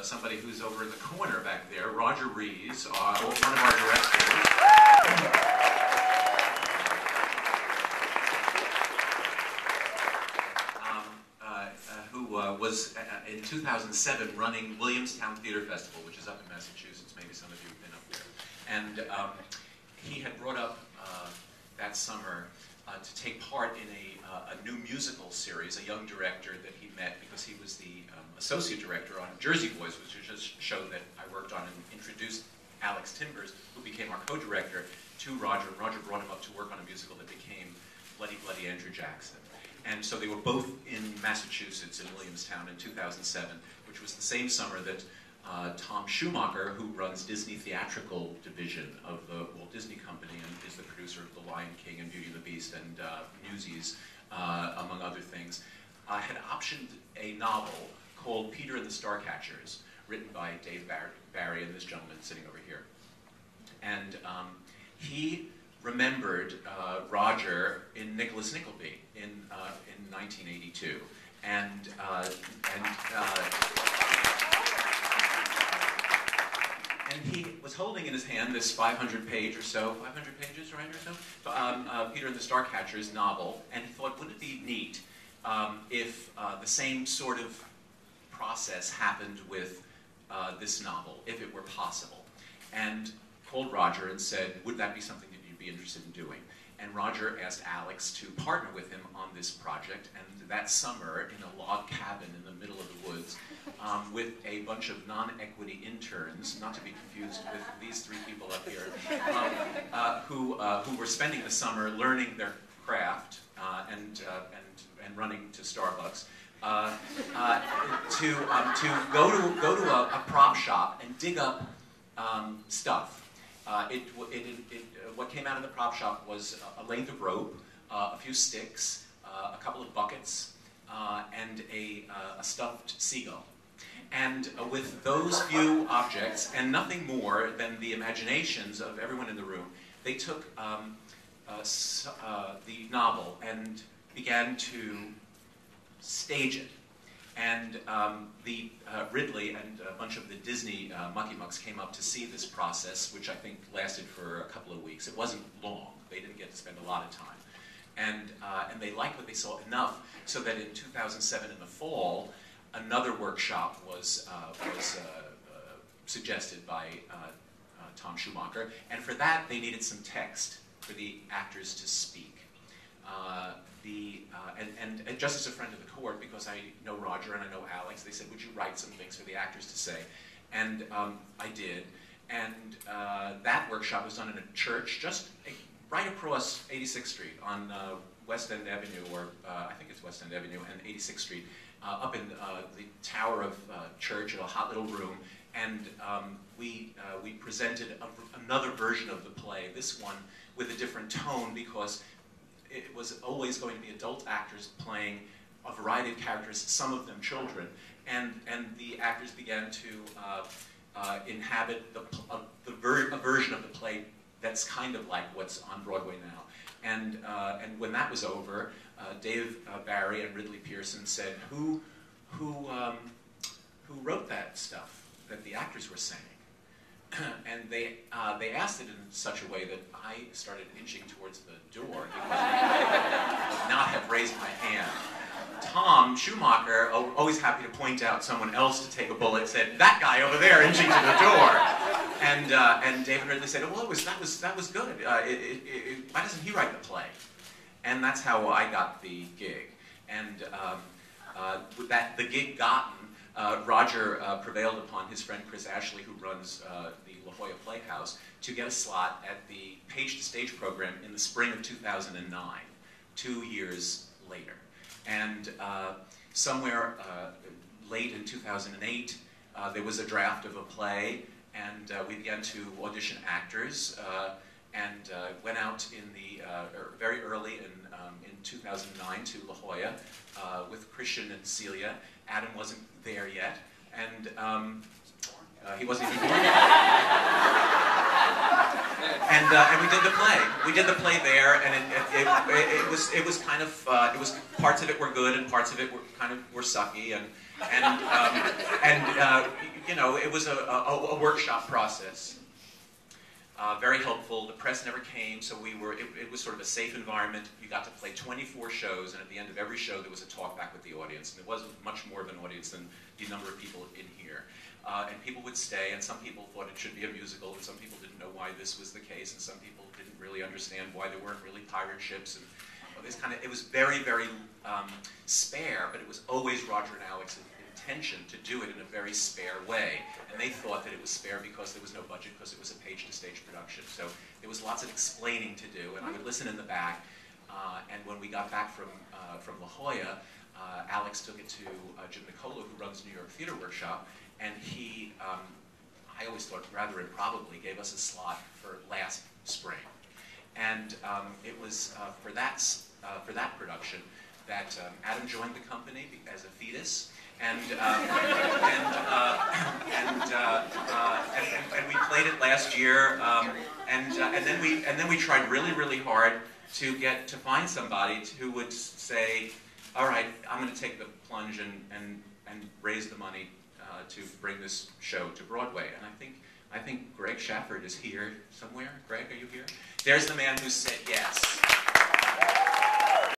somebody who's over in the corner back there, Roger Rees, one of our directors. Who was in 2007 running Williamstown Theater Festival, which is up in Massachusetts. Maybe some of you have been up there. And he had brought up that summer to take part in a new musical series, a young director that he met because he was the associate director on Jersey Boys, which is just a show that I worked on, and introduced Alex Timbers, who became our co-director, to Roger. And Roger brought him up to work on a musical that became Bloody Bloody Andrew Jackson. And so they were both in Massachusetts, in Williamstown, in 2007, which was the same summer that Tom Schumacher, who runs Disney Theatrical Division of the Walt Disney Company and is the producer of The Lion King and Beauty and the Beast and Newsies, among other things, had optioned a novel called Peter and the Starcatchers, written by Dave Barry and this gentleman sitting over here. And he remembered Roger in Nicholas Nickleby in 1982, and he was holding in his hand this 500-page or so, 500 pages, right, or so, Peter and the Starcatchers novel, and he thought, wouldn't it be neat if the same sort of process happened with this novel, if it were possible, and called Roger and said, would that be something that you'd be interested in doing? And Roger asked Alex to partner with him on this project, and that summer, in a log cabin in the middle of the woods, with a bunch of non-equity interns, not to be confused with these three people up here, who were spending the summer learning their craft and running to Starbucks, to go to a prop shop and dig up stuff. What came out of the prop shop was a length of rope, a few sticks, a couple of buckets, and a stuffed seagull. And with those few objects, and nothing more than the imaginations of everyone in the room, they took the novel and began to stage it. And Ridley and a bunch of the Disney mucky mucks came up to see this process, which I think lasted for a couple of weeks. It wasn't long. They didn't get to spend a lot of time. And they liked what they saw enough so that in 2007 in the fall, another workshop was suggested by Tom Schumacher. And for that, they needed some text for the actors to speak. And just as a friend of the court, because I know Roger and I know Alex, they said, would you write some things for the actors to say? And I did. And that workshop was done in a church just right across 86th Street on West End Avenue, or I think it's West End Avenue and 86th Street, up in the tower of church in a hot little room. And we presented another version of the play, this one with a different tone, because it was always going to be adult actors playing a variety of characters, some of them children, and the actors began to inhabit a version of the play that's kind of like what's on Broadway now. And when that was over, Dave Barry and Ridley Pearson said, who wrote that stuff that the actors were saying? And they asked it in such a way that I started inching towards the door because I would not have raised my hand. Tom Schumacher, always happy to point out someone else to take a bullet, said, that guy over there inching to the door. And David Ridley said, well, that was good. Why doesn't he write the play? And that's how I got the gig. And with the gig gotten, Roger prevailed upon his friend Chris Ashley, who runs the La Jolla Playhouse, to get a slot at the Page to Stage program in the spring of 2009, 2 years later. And somewhere late in 2,008, there was a draft of a play, and we began to audition actors, and went out in the very early in 2009 to La Jolla with Christian and Celia. Adam wasn't there yet, and he wasn't even born yet. And we did the play. We did the play there, and it was kind of parts of it were good and parts of it were kind of sucky, and you know, it was a workshop process. Very helpful. The press never came, so it was sort of a safe environment. You got to play 24 shows, and at the end of every show there was a talk back with the audience. And it wasn't much more of an audience than the number of people in here. And people would stay, and some people thought it should be a musical, and some people didn't know why this was the case, and some people didn't really understand why there weren't really pirate ships. And it was very, very spare, but it was always Roger and Alex's intention to do it in a very spare way. And they thought that it was spare because there was no budget, because it was a page-to-stage production. So there was lots of explaining to do, and I would listen in the back. And when we got back from La Jolla, Alex took it to Jim Nicola, who runs New York Theater Workshop, and he, I always thought rather improbably, gave us a slot for last spring. And it was for that production that Adam joined the company as a fetus, and we played it last year, and then we tried really, really hard to find somebody who would say, all right, I'm going to take the plunge and raise the money to bring this show to Broadway. And I think Greg Shafford is here somewhere. Greg, are you here? There's the man who said yes.